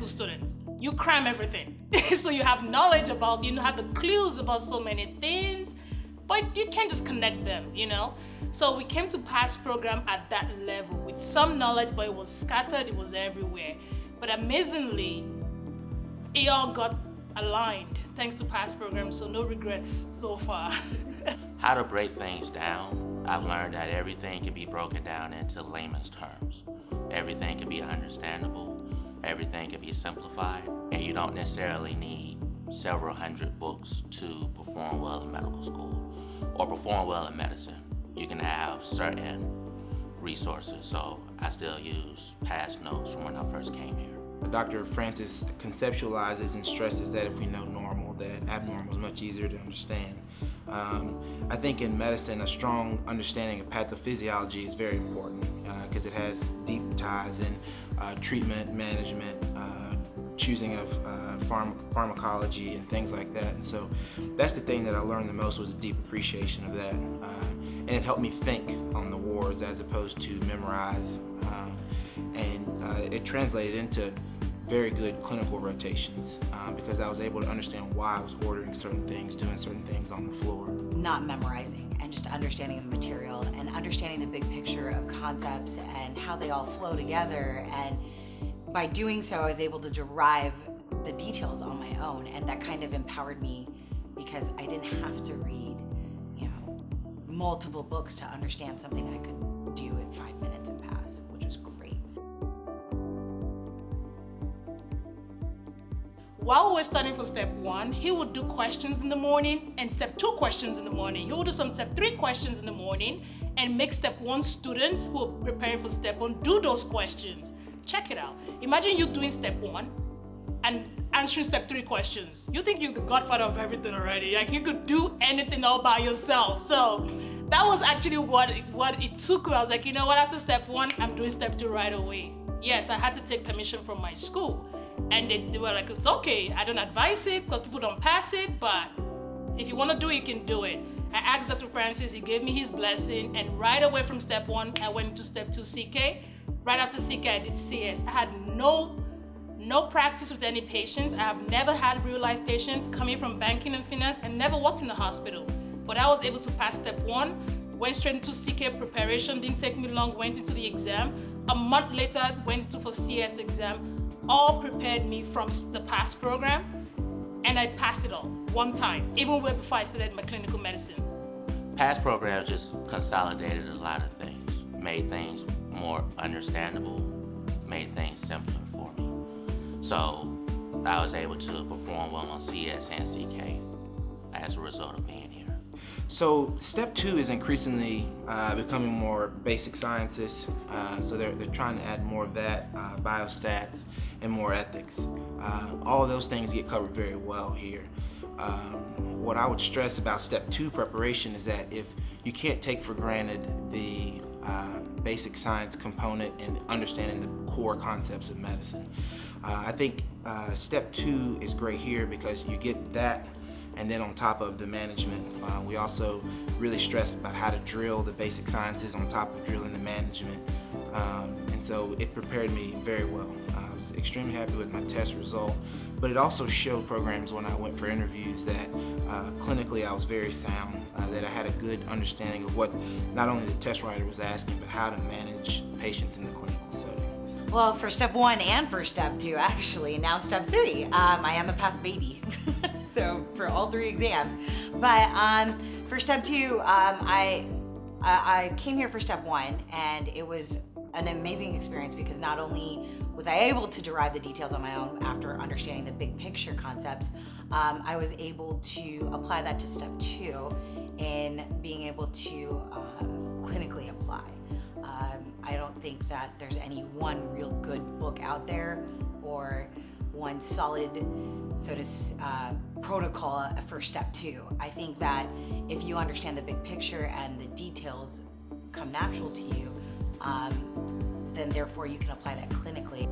medical student. You cram everything. So you have knowledge about, you have the clues about so many things, but you can't just connect them, you know? So we came to PASS program at that level with some knowledge, but it was scattered, it was everywhere. But amazingly, it all got aligned thanks to PASS program, so no regrets so far. How to break things down. I've learned that everything can be broken down into layman's terms. Everything can be understandable, everything can be simplified, and you don't necessarily need several hundred books to perform well in medical school or perform well in medicine. You can have certain resources, so I still use past notes from when I first came here. Dr. Francis conceptualizes and stresses that if we know normal, that abnormal is much easier to understand. I think in medicine, a strong understanding of pathophysiology is very important because it has deep ties in treatment, management, choosing of pharmacology and things like that. And so that's the thing that I learned the most, was a deep appreciation of that. And it helped me think on the wards as opposed to memorize. And it translated into very good clinical rotations because I was able to understand why I was ordering certain things, doing certain things on the floor. Not memorizing and just understanding the material and understanding the big picture of concepts and how they all flow together. And by doing so, I was able to derive the details on my own, and that kind of empowered me because I didn't have to read, you know, multiple books to understand something I could do in 5 minutes and pass, which was great. While we were studying for step 1, he would do questions in the morning and step 2 questions in the morning. He would do some step 3 questions in the morning and make step 1 students who are preparing for step 1 do those questions. Check it out. Imagine you doing step 1 and answering step 3 questions. You think you're the godfather of everything already. Like, you could do anything all by yourself. So that was actually what it took. I was like, you know what, after step 1, I'm doing step 2 right away. Yes, I had to take permission from my school. And they were like, it's okay, I don't advise it because people don't pass it, but if you want to do it, you can do it. I asked Dr. Francis, he gave me his blessing, and right away from step 1, I went into step 2 CK. Right after CK, I did CS. I had no practice with any patients. I have never had real life patients coming from banking and finance and never worked in the hospital. But I was able to pass step 1, went straight into CK preparation, didn't take me long, went into the exam. A month later, went into for CS exam. All prepared me from the PASS program, and I passed it all one time, even way before I started my clinical medicine. PASS program just consolidated a lot of things, made things more understandable, made things simpler for me. So I was able to perform well on CS and CK as a result of being here. So step 2 is increasingly becoming more basic sciences. So they're trying to add more of that, biostats, and more ethics. All of those things get covered very well here. What I would stress about step 2 preparation is that if you can't take for granted the basic science component and understanding the core concepts of medicine. I think step 2 is great here because you get that, and then on top of the management, we also really stress about how to drill the basic sciences on top of drilling the management. And so it prepared me very well. I was extremely happy with my test result, but it also showed programs when I went for interviews that clinically I was very sound, that I had a good understanding of what not only the test writer was asking, but how to manage patients in the clinical setting. Well, for step 1 and for step 2, actually, now step 3, I am a pass baby. So for all 3 exams. But for step 2, I came here for step 1, and it was an amazing experience because not only was I able to derive the details on my own after understanding the big picture concepts, I was able to apply that to step 2 in being able to clinically apply. I don't think that there's any one real good book out there or one solid protocol for step 2. I think that if you understand the big picture and the details come natural to you, then therefore you can apply that clinically.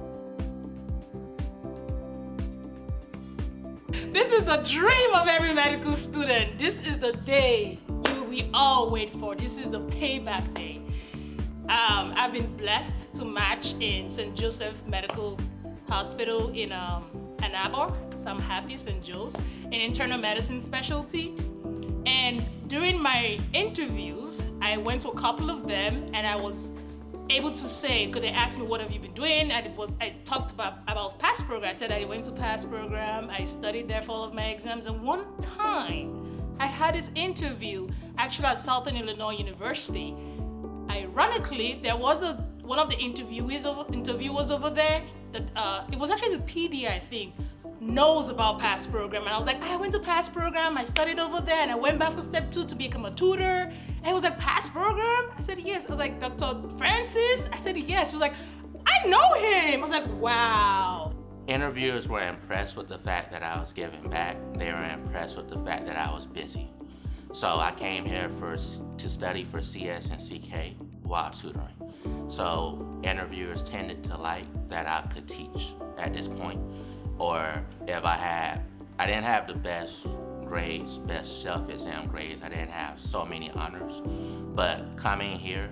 This is the dream of every medical student. This is the day we all wait for. This is the payback day. I've been blessed to match in St. Joseph Medical Hospital in Ann Arbor, so I'm happy, St. Joe's, in internal medicine specialty. And during my interviews, I went to a couple of them, and I was able to say, because they asked me, what have you been doing? I talked about past program. I said I went to past program, I studied there for all of my exams, and one time I had this interview actually at Southern Illinois University. Ironically, there was one of the interviewers over there that it was actually the PD, I think, knows about past program, and I was like, I went to past program, I studied over there, and I went back for step 2 to become a tutor. And he was like, past program? I said, yes. I was like, Dr. Francis? I said, yes. He was like, I know him. I was like, wow. Interviewers were impressed with the fact that I was giving back. They were impressed with the fact that I was busy. So I came here to study for CS and CK while tutoring. So interviewers tended to like that I could teach at this point. Or if I didn't have the best grades, best shelf exam grades, I didn't have so many honors, but coming here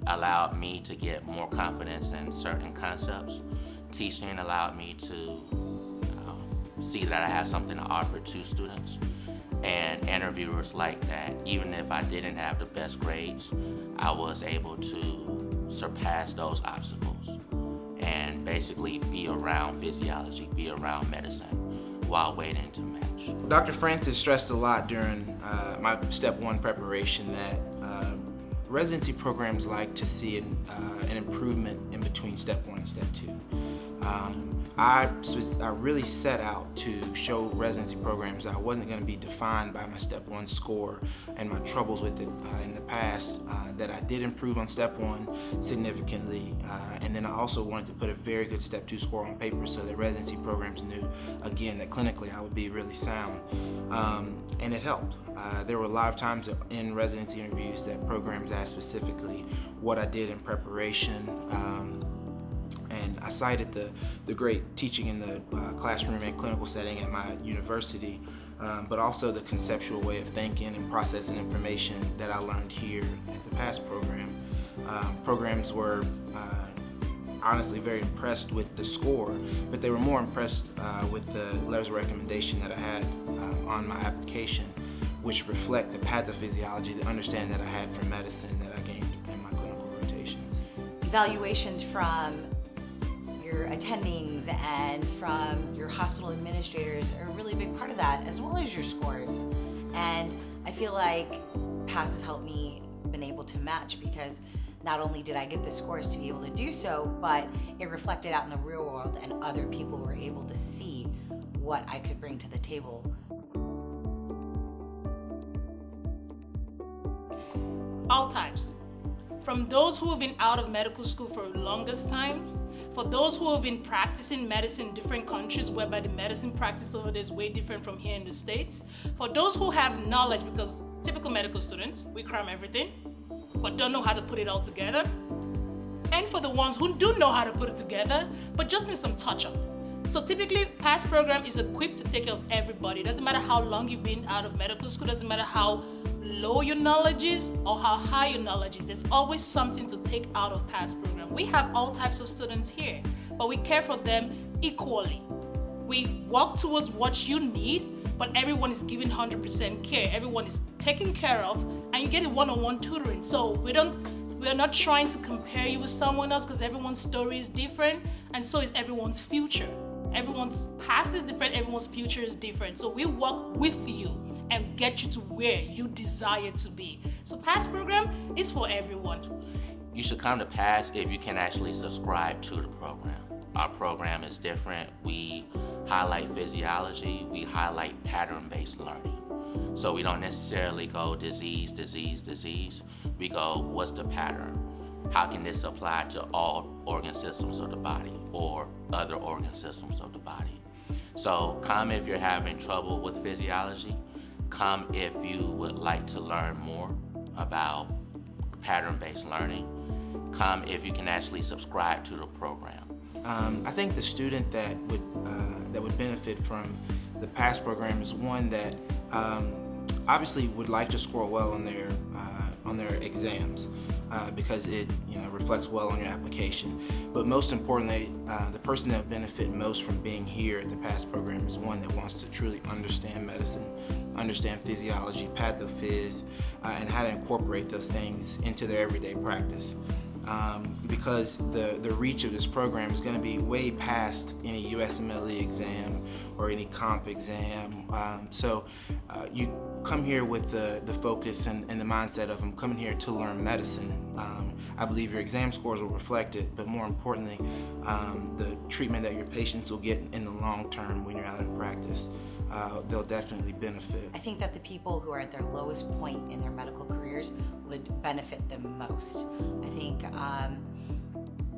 allowed me to get more confidence in certain concepts. Teaching allowed me to see that I have something to offer to students, and interviewers like that. Even if I didn't have the best grades, I was able to surpass those obstacles and basically be around physiology, be around medicine while waiting to match. Dr. Francis stressed a lot during my step 1 preparation that residency programs like to see an improvement in between step 1 and step 2. I really set out to show residency programs that I wasn't going to be defined by my step 1 score and my troubles with it in the past, that I did improve on step 1 significantly, and then I also wanted to put a very good step 2 score on paper so that residency programs knew, again, that clinically I would be really sound, and it helped. There were a lot of times in residency interviews that programs asked specifically what I did in preparation, and I cited the great teaching in the classroom and clinical setting at my university, but also the conceptual way of thinking and processing information that I learned here at the PASS program. Programs were honestly very impressed with the score, but they were more impressed with the letters of recommendation that I had on my application, which reflect the pathophysiology, the understanding that I had from medicine that I gained in my clinical rotations. Evaluations from your attendings and from your hospital administrators are a really big part of that, as well as your scores. And I feel like PASS has helped me been able to match, because not only did I get the scores to be able to do so, but it reflected out in the real world, and other people were able to see what I could bring to the table. All types. From those who have been out of medical school for the longest time, for those who have been practicing medicine in different countries whereby the medicine practice over there is way different from here in the States, for those who have knowledge, because typical medical students, we cram everything, but don't know how to put it all together, and for the ones who do know how to put it together, but just need some touch-up. So typically, PASS program is equipped to take care of everybody. It doesn't matter how long you've been out of medical school, doesn't matter how low your knowledge is or how high your knowledge is, there's always something to take out of PASS program. We have all types of students here, but we care for them equally. We work towards what you need, but everyone is given 100% care. Everyone is taken care of, and you get a one-on-one tutoring. So we're not trying to compare you with someone else, because everyone's story is different, and so is everyone's future. Everyone's past is different, everyone's future is different. So we work with you and get you to where you desire to be. So PASS program is for everyone. You should come to PASS if you can actually subscribe to the program. Our program is different. We highlight physiology, we highlight pattern-based learning. So we don't necessarily go disease, disease, disease. We go, what's the pattern? How can this apply to all organ systems of the body or other organ systems of the body? So come if you're having trouble with physiology. Come if you would like to learn more about pattern-based learning. Come if you can actually subscribe to the program. I think the student that would benefit from the PASS program is one that obviously would like to score well on on their exams because it reflects well on your application. But most importantly, the person that would benefit most from being here at the PASS program is one that wants to truly understand medicine, understand physiology, pathophys, and how to incorporate those things into their everyday practice. Because the reach of this program is going to be way past any USMLE exam or any comp exam. So you come here with the focus and the mindset of I'm coming here to learn medicine. I believe your exam scores will reflect it, but more importantly, the treatment that your patients will get in the long term when you're out in practice, they'll definitely benefit. I think that the people who are at their lowest point in their medical careers would benefit the most. I think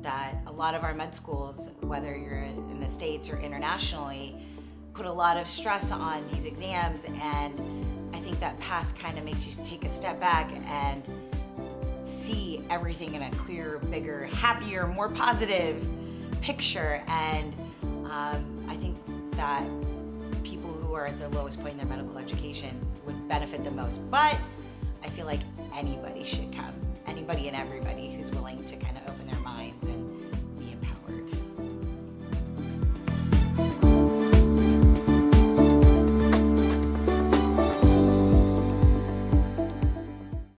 that a lot of our med schools, whether you're in the States or internationally, put a lot of stress on these exams, and I think that PASS kind of makes you take a step back and see everything in a clearer, bigger, happier, more positive picture. And I think that people who are at their lowest point in their medical education would benefit the most. But I feel like anybody should come, anybody and everybody who's willing to kind of open their